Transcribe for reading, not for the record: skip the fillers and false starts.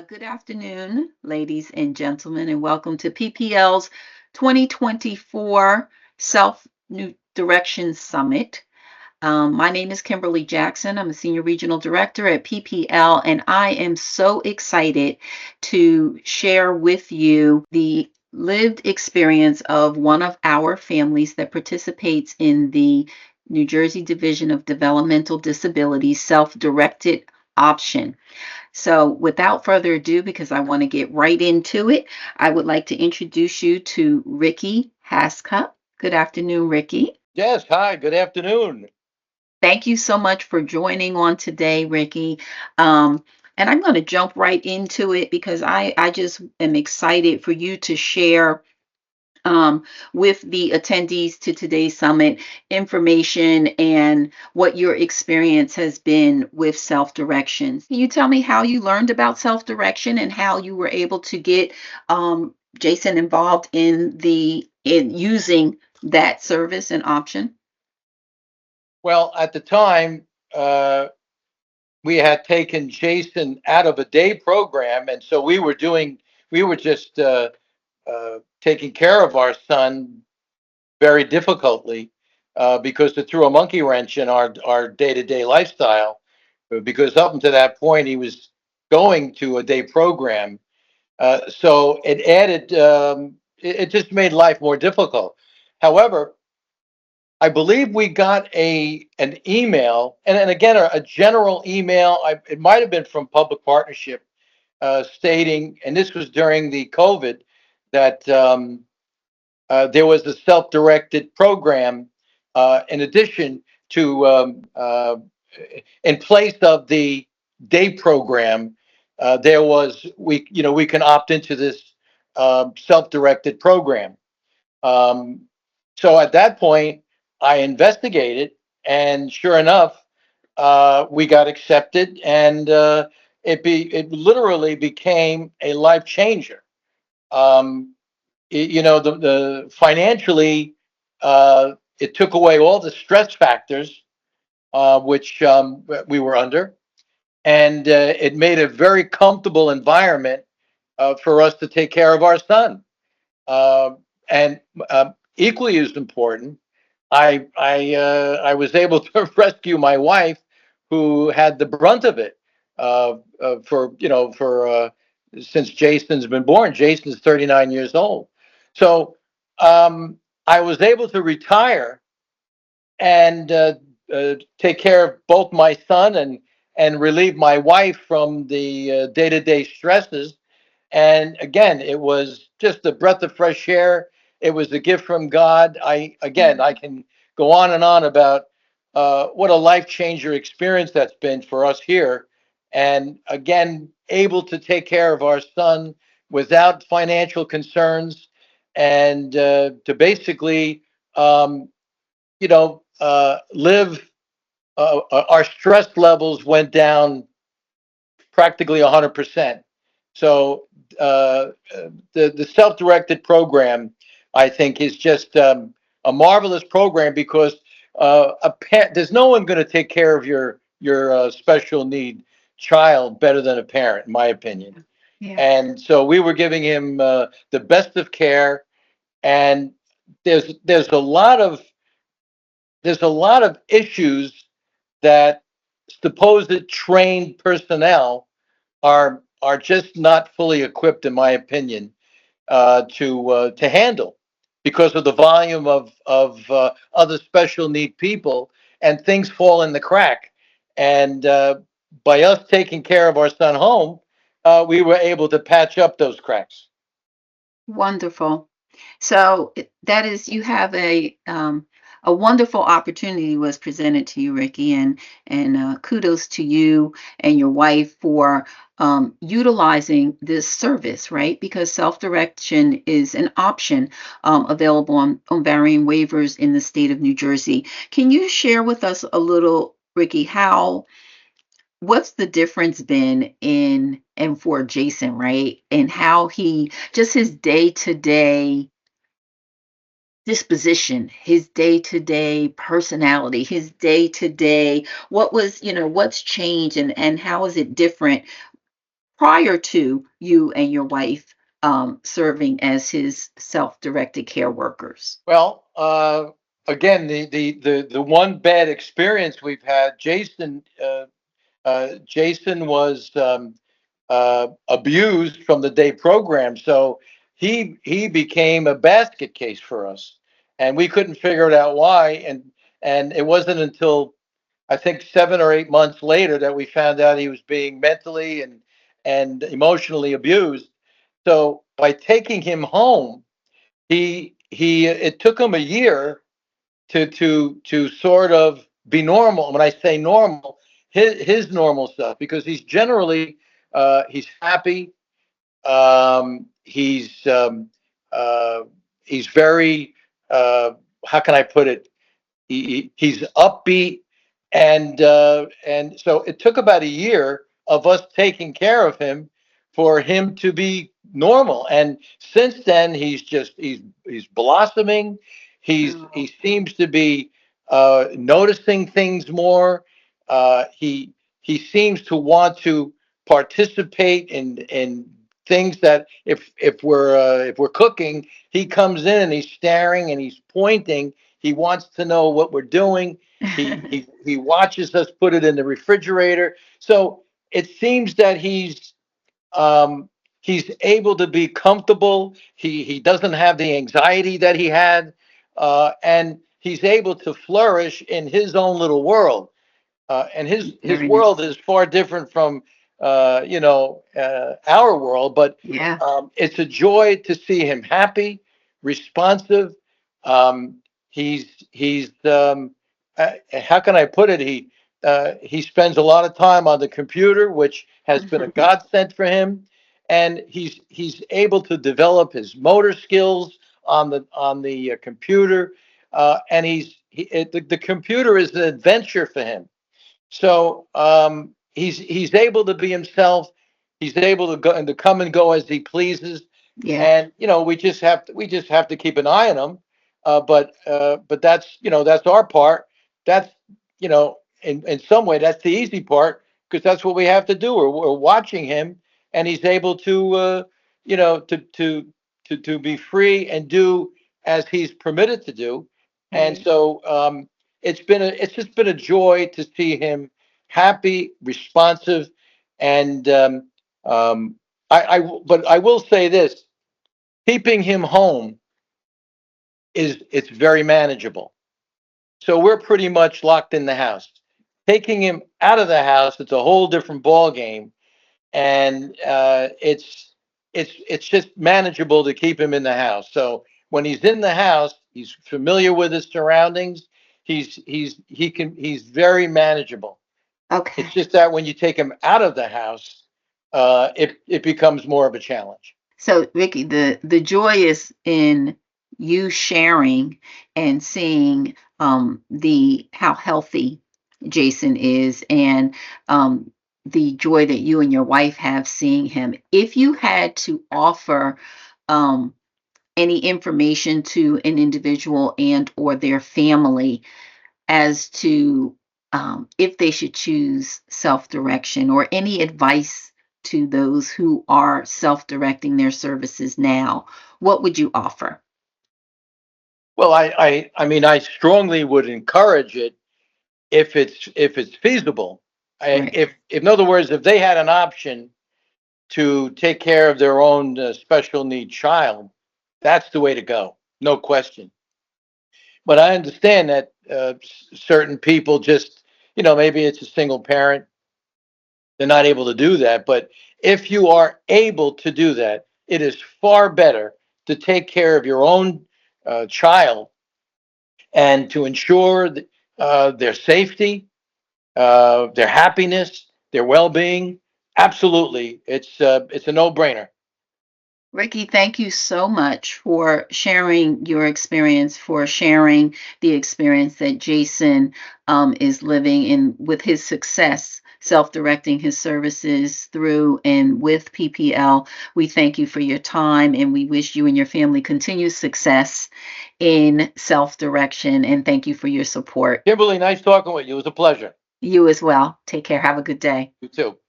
Good afternoon, ladies and gentlemen, and welcome to PPL's 2024 Self New Direction Summit. My name is Kimberly Jackson. I'm a Senior Regional Director at PPL, and I am so excited to share with you the lived experience of one of our families that participates in the New Jersey Division of Developmental Disabilities self-directed option. So, without further ado, because I want to get right into it, I would like to introduce you to Ricky Hascup. Good afternoon, Ricky. Yes, hi, good afternoon. Thank you so much for joining on today, Ricky. Um, and I'm going to jump right into it because I just am excited for you to share um, with the attendees to today's summit information and what your experience has been with self-direction. Can you tell me how you learned about self-direction and how you were able to get Jason involved in using that service and option? Well, at the time, uh, we had taken Jason out of a day program, and so we were just taking care of our son very difficultly because it threw a monkey wrench in our day to day lifestyle. Because up until that point, he was going to a day program, so it added, it just made life more difficult. However, I believe we got an email, and again a general email. It might have been from Public Partnership, stating, and this was during the COVID, that there was a self-directed program, in addition to in place of the day program. There was we can opt into this self-directed program. Um, so at that point, I investigated, and sure enough, we got accepted, and it literally became a life changer. Um, the financially, it took away all the stress factors which we were under, and it made a very comfortable environment for us to take care of our son. Uh, and equally as important, I was able to rescue my wife, who had the brunt of it for since Jason's been born. Jason's 39 years old, so I was able to retire and take care of both my son and relieve my wife from the day to day stresses. And again, it was just a breath of fresh air. It was a gift from God. I can go on and on about what a life changer experience that's been for us here. And again, able to take care of our son without financial concerns, and to basically, um, live. Our stress levels went down practically 100%. So the self-directed program, I think, is just a marvelous program because there's no one going to take care of your special need child better than a parent, in my opinion. Yeah. And so we were giving him the best of care, and there's a lot of issues that supposed trained personnel are just not fully equipped, in my opinion, to handle because of the volume of other special need people, and things fall in the crack. And by us taking care of our son home, we were able to patch up those cracks. Wonderful. So that is, you have a wonderful opportunity was presented to you, Ricky, and kudos to you and your wife for utilizing this service, right? Because self-direction is an option available on varying waivers in the state of New Jersey. Can you share with us a little, Ricky, how what's the difference been in and for Jason, right? And how he just his day-to-day disposition, his day-to-day personality, his day-to-day, what was, what's changed and how is it different prior to you and your wife serving as his self-directed care workers? Well, again, the one bad experience we've had, Jason was abused from the day program, so he became a basket case for us, and we couldn't figure it out why. And it wasn't until I think 7 or 8 months later that we found out he was being mentally and emotionally abused. So by taking him home, he it took him a year to sort of be normal. When I say normal, his normal stuff, because he's happy. He's he's very how can I put it? He's upbeat, and so it took about a year of us taking care of him for him to be normal. And since then, he's blossoming. He Oh, seems to be noticing things more. He seems to want to participate in things that if we're cooking, he comes in and he's staring and he's pointing. He wants to know what we're doing. He watches us put it in the refrigerator. So it seems that um, he's able to be comfortable. He doesn't have the anxiety that he had, and he's able to flourish in his own little world. And his very world nice. is far different from our world, but Yeah, it's a joy to see him happy, responsive. Um, he's how can I put it? He spends a lot of time on the computer, which has been a godsend for him, and he's able to develop his motor skills on the computer, and the computer is an adventure for him. So he's able to be himself. He's able to go and to come and go as he pleases. yeah, And we just have to keep an eye on him. But that's our part. That's in some way that's the easy part, because that's what we have to do. We're watching him, and he's able to you know to be free and do as he's permitted to do. And right. so it's just been a joy to see him happy, responsive, and um, but I will say this: keeping him home it's very manageable. So we're pretty much locked in the house. Taking him out of the house, it's a whole different ball game, and it's just manageable to keep him in the house. So when he's in the house, he's familiar with his surroundings. He's very manageable. It's Okay. just that when you take him out of the house, it becomes more of a challenge. So, Vicky, the joy is in you sharing and seeing the how healthy Jason is, and the joy that you and your wife have seeing him. If you had to offer um, any information to an individual and or their family as to if they should choose self-direction, or any advice to those who are self-directing their services now, what would you offer? Well, I mean, I strongly would encourage it if it's feasible. Right. If in other words, if they had an option to take care of their own special need child, that's the way to go, no question. But I understand that certain people just, maybe it's a single parent, they're not able to do that. But if you are able to do that, it is far better to take care of your own child and to ensure their safety, their happiness, their well-being. Absolutely, it's a no-brainer. Ricky, thank you so much for sharing your experience, for sharing the experience that Jason is living in with his success, self directing his services through and with PPL. We thank you for your time, and we wish you and your family continued success in self direction. And thank you for your support. Kimberly, nice talking with you. It was a pleasure. You as well. Take care. Have a good day. You too.